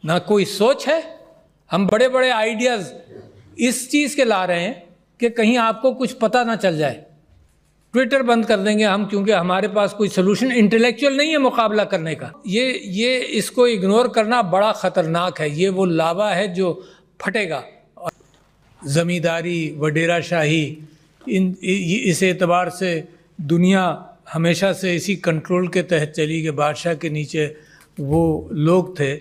ना कोई सोच है। हम बड़े बड़े आइडियाज़ इस चीज़ के ला रहे हैं कि कहीं आपको कुछ पता ना चल जाए। ट्विटर बंद कर देंगे हम, क्योंकि हमारे पास कोई सोल्यूशन इंटेलेक्चुअल नहीं है मुकाबला करने का। ये इसको इग्नोर करना बड़ा ख़तरनाक है। ये वो लावा है जो फटेगा। और ज़मींदारी, वडेराशाही, इस एतबार से दुनिया हमेशा से इसी कंट्रोल के तहत चली कि बादशाह के नीचे वो लोग थे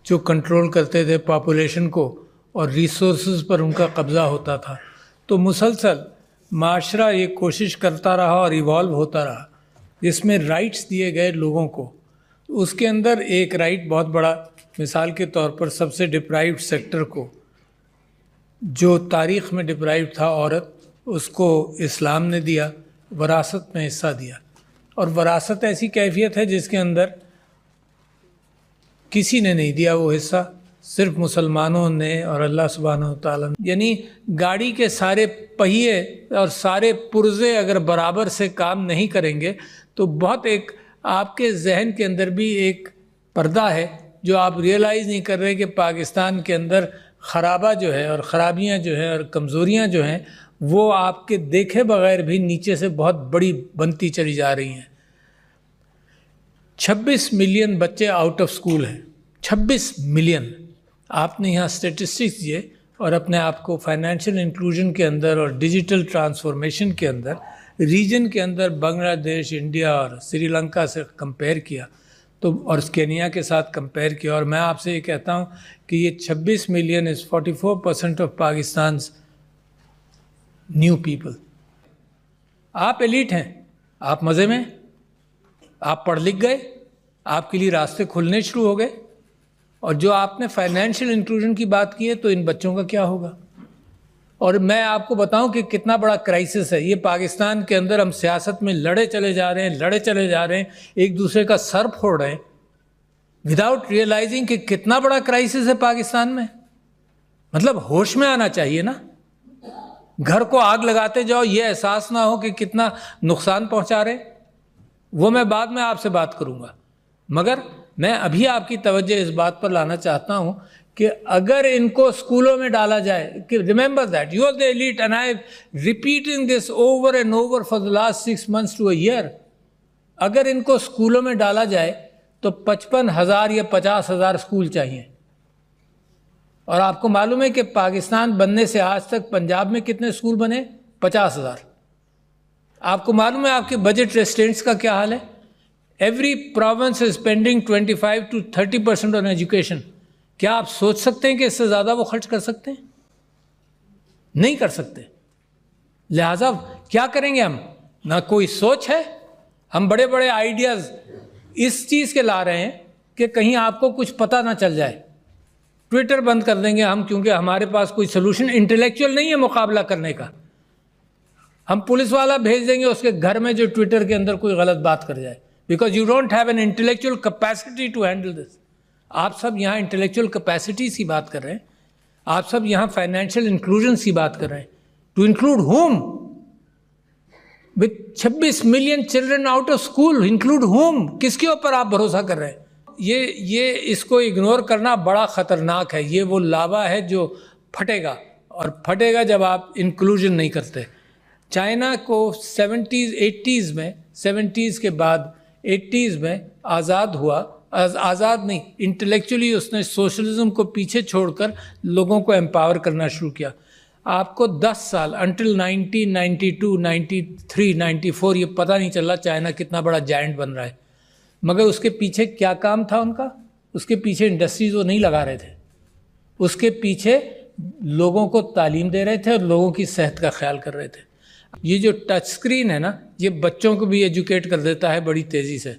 जो कंट्रोल करते थे पॉपुलेशन को और रिसोर्सेज पर उनका कब्ज़ा होता था। तो मुसलसल माशरा ये कोशिश करता रहा और इवॉल्व होता रहा, जिसमें राइट्स दिए गए लोगों को। उसके अंदर एक राइट बहुत बड़ा, मिसाल के तौर पर सबसे डिप्राइव्ड सेक्टर को, जो तारीख़ में डिप्राइव्ड था औरत, उसको इस्लाम ने दिया, वरासत में हिस्सा दिया। और वरासत ऐसी कैफियत है जिसके अंदर किसी ने नहीं दिया वो हिस्सा, सिर्फ मुसलमानों ने और अल्लाह सुब्हानहू व तआला ने। यानी गाड़ी के सारे पहिए और सारे पुर्जे अगर बराबर से काम नहीं करेंगे तो बहुत एक आपके जहन के अंदर भी एक पर्दा है जो आप रियलाइज़ नहीं कर रहे कि पाकिस्तान के अंदर ख़राबा जो है और ख़राबियाँ जो हैं और कमज़ोरियाँ जो हैं वो आपके देखे बगैर भी नीचे से बहुत बड़ी बनती चली जा रही हैं। 26 मिलियन बच्चे आउट ऑफ स्कूल हैं, 26 मिलियन। आपने यहाँ स्टेटिस्टिक्स दिए और अपने आप को फाइनेंशियल इंक्लूजन के अंदर और डिजिटल ट्रांसफॉर्मेशन के अंदर रीजन के अंदर बांग्लादेश, इंडिया और श्रीलंका से कंपेयर किया तो, और केनिया के साथ कंपेयर किया। और मैं आपसे ये कहता हूँ कि ये 26 million is 44% of Pakistan new people. आप एलिट हैं, आप मज़े में, आप पढ़ लिख गए, आपके लिए रास्ते खुलने शुरू हो गए। और जो आपने फाइनेंशियल इंक्लूजन की बात की है, तो इन बच्चों का क्या होगा? और मैं आपको बताऊं कि कितना बड़ा क्राइसिस है ये पाकिस्तान के अंदर। हम सियासत में लड़े चले जा रहे हैं, एक दूसरे का सर फोड़ रहे हैं विदाउट रियलाइजिंग कि कितना बड़ा क्राइसिस है पाकिस्तान में। मतलब होश में आना चाहिए ना। घर को आग लगाते जाओ, ये एहसास ना हो कि कितना नुकसान पहुंचा रहे। वो मैं बाद में आपसे बात करूंगा, मगर मैं अभी आपकी तवज्जो इस बात पर लाना चाहता हूं कि अगर इनको स्कूलों में डाला जाए, कि remember that you are the elite and I am repeating this over and over for the last 6 months to a year। अगर इनको स्कूलों में डाला जाए तो 55,000 या 50,000 स्कूल चाहिए। और आपको मालूम है कि पाकिस्तान बनने से आज तक पंजाब में कितने स्कूल बने? 50,000। आपको मालूम है आपके बजट रेस्ट्रेंट्स का क्या हाल है? Every province is spending 25 to 30% on education. क्या आप सोच सकते हैं कि इससे ज़्यादा वो खर्च कर सकते हैं? नहीं कर सकते। लिहाजा क्या करेंगे हम? ना कोई सोच है। हम बड़े बड़े आइडियाज़ इस चीज़ के ला रहे हैं कि कहीं आपको कुछ पता ना चल जाए। ट्विटर बंद कर देंगे हम, क्योंकि हमारे पास कोई सोल्यूशन इंटेलेक्चुअल नहीं है मुकाबला करने का। हम पुलिस वाला भेज देंगे उसके घर में जो ट्विटर के अंदर कोई गलत बात कर जाए, because you don't have an intellectual capacity to handle this. आप सब यहाँ इंटेलेक्चुअल कैपेसिटीज़ की बात कर रहे हैं, आप सब यहाँ फाइनेंशियल इंक्लूजन की बात कर रहे हैं। To include whom? With 26 million children out of school, include whom? किसके ऊपर आप भरोसा कर रहे हैं? ये इसको इग्नोर करना बड़ा ख़तरनाक है। ये वो लावा है जो फटेगा, और फटेगा जब आप इंक्लूजन नहीं करते। चाइना को 70s 80s में, 70s के बाद 80s में आज़ाद हुआ, आज़ाद नहीं, इंटेलेक्चुअली उसने सोशलिज्म को पीछे छोड़कर लोगों को एम्पावर करना शुरू किया। आपको 10 साल अंटिल 1992, 93, 94 ये पता नहीं चला चाइना कितना बड़ा जायंट बन रहा है। मगर उसके पीछे क्या काम था उनका? उसके पीछे इंडस्ट्रीज वो नहीं लगा रहे थे, उसके पीछे लोगों को तालीम दे रहे थे और लोगों की सेहत का ख्याल कर रहे थे। ये जो टच स्क्रीन है ना, ये बच्चों को भी एजुकेट कर देता है बड़ी तेज़ी से।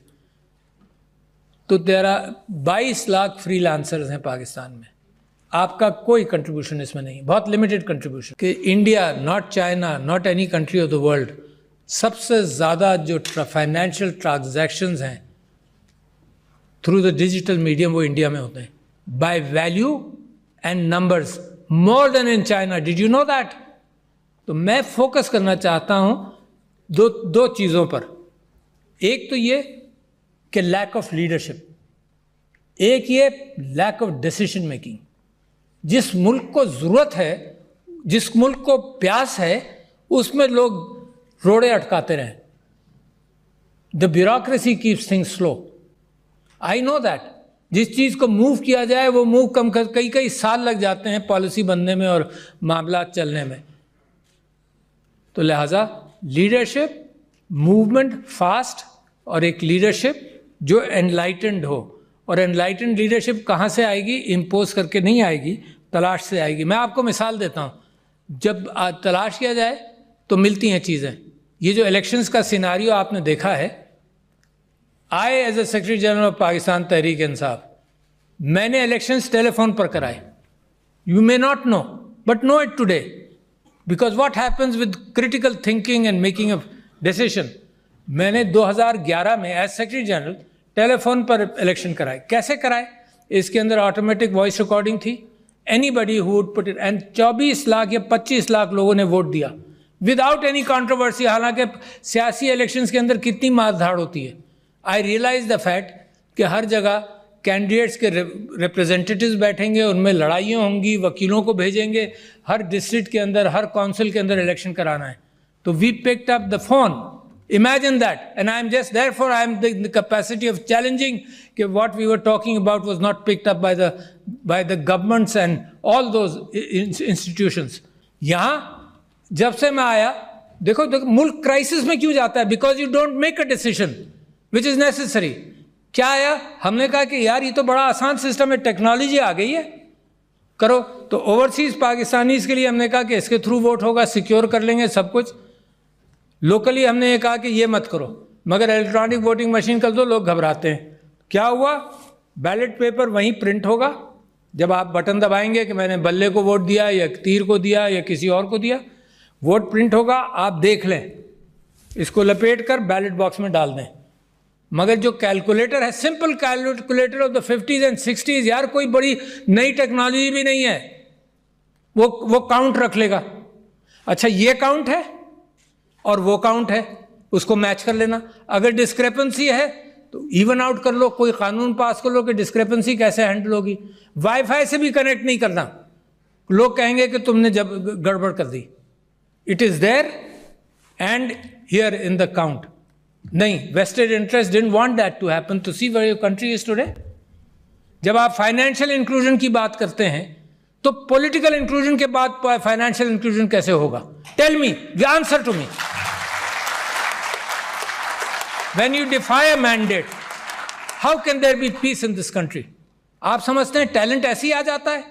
तो 22 लाख फ्रीलांसर्स हैं पाकिस्तान में, आपका कोई कंट्रीब्यूशन इसमें नहीं, बहुत लिमिटेड कंट्रीब्यूशन। कि India, not China, not any country of the world, सबसे ज़्यादा जो फाइनेंशियल ट्रांजैक्शंस हैं थ्रू द डिजिटल मीडियम वो इंडिया में होते हैं, by value and numbers, more then in China. Did you know that? तो मैं फोकस करना चाहता हूं दो चीज़ों पर। एक तो ये कि लैक ऑफ लीडरशिप। एक ये लैक ऑफ डिसीजन मेकिंग, जिस मुल्क को ज़रूरत है, जिस मुल्क को प्यास है, उसमें लोग रोड़े अटकाते रहें। The bureaucracy keeps things slow. I know that जिस चीज़ को मूव किया जाए वो मूव कम कर, कई साल लग जाते हैं पॉलिसी बनने में और मामला चलने में। तो लिहाजा लीडरशिप, मूवमेंट फास्ट, और एक लीडरशिप जो एनलाइटेंड हो। और एनलाइटेंड लीडरशिप कहाँ से आएगी? इम्पोज करके नहीं आएगी, तलाश से आएगी। मैं आपको मिसाल देता हूँ, जब तलाश किया जाए तो मिलती हैं चीज़ें। ये जो इलेक्शंस का सिनारियो आपने देखा है, I as a secretary general of Pakistan Tehreek Insaf, मैंने इलेक्शंस टेलीफोन पर कराए। You may not know but know it today, because what happens with critical thinking and making of decision. मैंने 2011 में एज सेक्रेटरी जनरल टेलीफोन पर election कराए। कैसे कराए? इसके अंदर ऑटोमेटिक वॉइस रिकॉर्डिंग थी, anybody who would put it, and 24 lakh या 25 लाख लोगों ने वोट दिया विदाउट एनी कंट्रोवर्सी। हालांकि सियासी इलेक्शंस के अंदर कितनी मारधाड़ होती है। आई रियलाइज द फैक्ट कि हर जगह कैंडिडेट्स के रिप्रेजेंटेटिव्स बैठेंगे, उनमें लड़ाइयाँ होंगी, वकीलों को भेजेंगे, हर डिस्ट्रिक्ट के अंदर, हर काउंसिल के अंदर इलेक्शन कराना है। तो we picked up the phone, imagine that, and I am just, therefore I am the capacity of challenging कि what we were talking about was not picked up by the governments and all those institutions. यहाँ जब से मैं आया, देखो मुल्क crisis में क्यों जाता है? Because you don't make a decision which is necessary. क्या आया? हमने कहा कि यार ये तो बड़ा आसान सिस्टम है, टेक्नोलॉजी आ गई है, करो। तो ओवरसीज पाकिस्तानीज के लिए हमने कहा कि इसके थ्रू वोट होगा, सिक्योर कर लेंगे सब कुछ। लोकली हमने ये कहा कि ये मत करो, मगर इलेक्ट्रॉनिक वोटिंग मशीन कर दो। लोग घबराते हैं। क्या हुआ? बैलेट पेपर वहीं प्रिंट होगा। जब आप बटन दबाएंगे कि मैंने बल्ले को वोट दिया या तीर को दिया या किसी और को दिया, वोट प्रिंट होगा, आप देख लें, इसको लपेट कर बैलेट बॉक्स में डाल दें। मगर जो कैलकुलेटर है, simple calculator of the 50s and 60s, यार कोई बड़ी नई टेक्नोलॉजी भी नहीं है, वो काउंट रख लेगा। अच्छा ये काउंट है और वो काउंट है, उसको मैच कर लेना। अगर डिस्क्रेपेंसी है तो इवन आउट कर लो, कोई कानून पास कर लो कि डिस्क्रेपेंसी कैसे हैंडल होगी। वाईफाई से भी कनेक्ट नहीं करना, लोग कहेंगे कि तुमने जब गड़बड़ कर दी। It is there and here in the count. नहीं, vested interest didn't want that to happen. To see where your country is today. जब आप फाइनेंशियल इंक्लूजन की बात करते हैं तो पॉलिटिकल इंक्लूजन के बाद फाइनेंशियल इंक्लूजन कैसे होगा? Tell me, the answer to me. When you defy a mandate, how can there be peace in this country? आप समझते हैं टैलेंट ऐसे ही आ जाता है?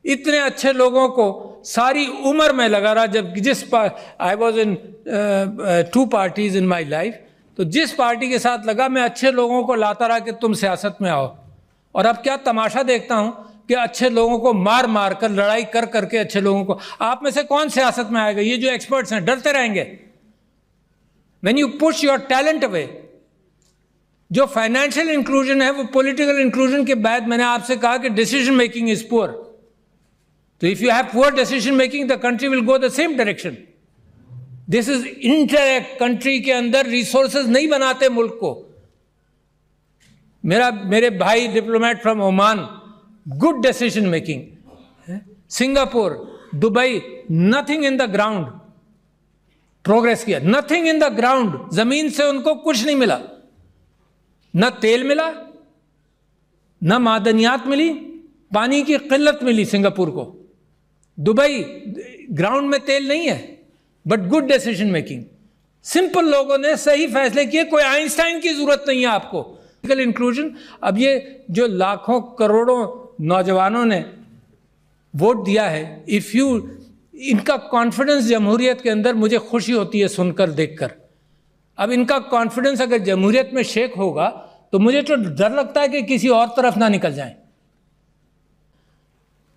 इतने अच्छे लोगों को सारी उम्र में लगा रहा। जब I was in 2 parties in my life, तो जिस पार्टी के साथ लगा, मैं अच्छे लोगों को लाता रहा कि तुम सियासत में आओ। और अब क्या तमाशा देखता हूं कि अच्छे लोगों को मार मार कर, लड़ाई कर करके अच्छे लोगों को, आप में से कौन सियासत में आएगा? ये जो एक्सपर्ट्स हैं डरते रहेंगे। When you push your talent away, जो फाइनेंशियल इंक्लूजन है वो पॉलिटिकल इंक्लूजन के बाद, मैंने आपसे कहा कि डिसीजन मेकिंग इज पुअर। तो if you have poor decision making, the country will go the same direction. This is interact. Country के अंदर रिसोर्सेज नहीं बनाते मुल्क को। मेरे भाई diplomat from Oman, good decision making. Singapore, Dubai, nothing in the ground. Progress किया, nothing in the ground. जमीन से उनको कुछ नहीं मिला, न तेल मिला, न मादनियात मिली, पानी की किल्लत मिली सिंगापुर को। दुबई, ग्राउंड में तेल नहीं है, but good decision making. Simple लोगों ने सही फैसले किए। कोई आइंस्टाइन की जरूरत नहीं है आपको। Political inclusion. अब ये जो लाखों करोड़ों नौजवानों ने वोट दिया है, इफ यू, इनका कॉन्फिडेंस जमहूरियत के अंदर मुझे खुशी होती है सुनकर, देखकर। अब इनका कॉन्फिडेंस अगर जमहूरियत में शेक होगा तो मुझे तो डर लगता है कि किसी और तरफ ना निकल जाएं।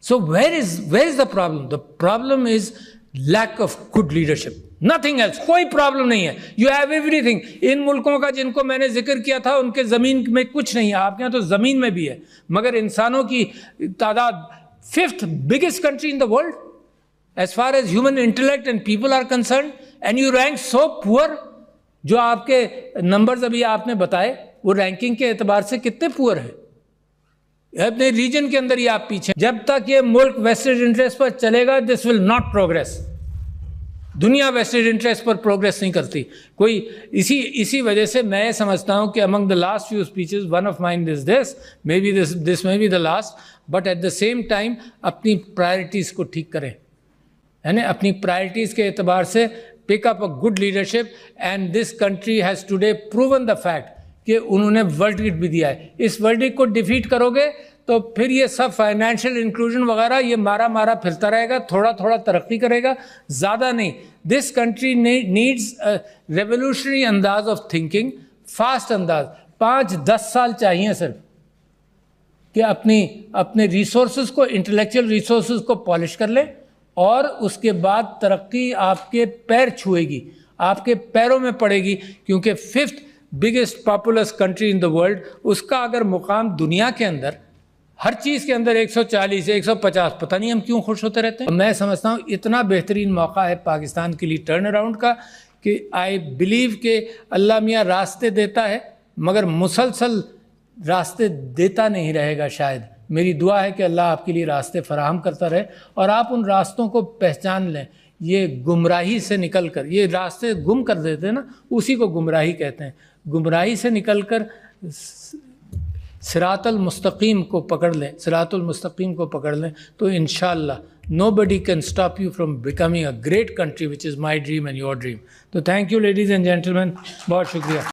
So where is the problem? The problem is lack of good leadership, nothing else. कोई प्रॉब्लम नहीं है, यू हैव एवरीथिंग। इन मुल्कों का जिनको मैंने जिक्र किया था, उनके जमीन में कुछ नहीं है। आपके यहाँ तो जमीन में भी है, मगर इंसानों की तादाद 5th biggest country in the world as far as human intellect and people are concerned, and you rank so poor। जो आपके नंबर्स अभी आपने बताए, वो रैंकिंग के एतबार से कितने पुअर है। अपने रीजन के अंदर ही आप पीछे। जब तक ये मुल्क वेस्टेड इंटरेस्ट पर चलेगा, दिस विल नॉट प्रोग्रेस। दुनिया वेस्टेड इंटरेस्ट पर प्रोग्रेस नहीं करती कोई। इसी वजह से मैं ये समझता हूँ कि among the last few speeches one of mind is this may be the last, but at the same time अपनी प्रायोरिटीज़ को ठीक करें, है ना। अपनी प्रायोरिटीज़ के एतबार से pick up a good leadership, and this country has today proven the fact कि उन्होंने वर्डिक्ट भी दिया है। इस वर्डिक्ट को डिफीट करोगे तो फिर ये सब फाइनेंशियल इंक्लूजन वगैरह ये मारा फिरता रहेगा, थोड़ा थोड़ा तरक्की करेगा, ज़्यादा नहीं। दिस कंट्री नीड्स रेवोल्यूशनरी अंदाज ऑफ थिंकिंग, फास्ट अंदाज। 5-10 साल चाहिए सिर्फ कि अपने रिसोर्सेज को, इंटेलेक्चुअल रिसोर्सेज को पॉलिश कर लें, और उसके बाद तरक्की आपके पैर छुएगी, आपके पैरों में पड़ेगी। क्योंकि 5th biggest populace country in the world, उसका अगर मुकाम दुनिया के अंदर हर चीज़ के अंदर 140 से 150, पता नहीं हम क्यों खुश होते रहते हैं। मैं समझता हूँ इतना बेहतरीन मौका है पाकिस्तान के लिए टर्न अराउंड का कि आई बिलीव कि अल्लाह मियाँ रास्ते देता है, मगर मुसलसल रास्ते देता नहीं रहेगा शायद। मेरी दुआ है कि अल्लाह आपके लिए रास्ते फराहम करता रहे और आप उन रास्तों को पहचान लें। ये गुमराही से निकल कर, ये रास्ते गुम कर देते हैं ना, उसी को गुमराही कहते हैं। गुमराही से निकल कर सिरातुल मुस्तकीम को पकड़ लें, सिरातुल मुस्तकीम को पकड़ लें, तो इंशाअल्लाह nobody can stop you from becoming a great country, which is my dream and your dream. तो thank you ladies and gentleman, बहुत शुक्रिया।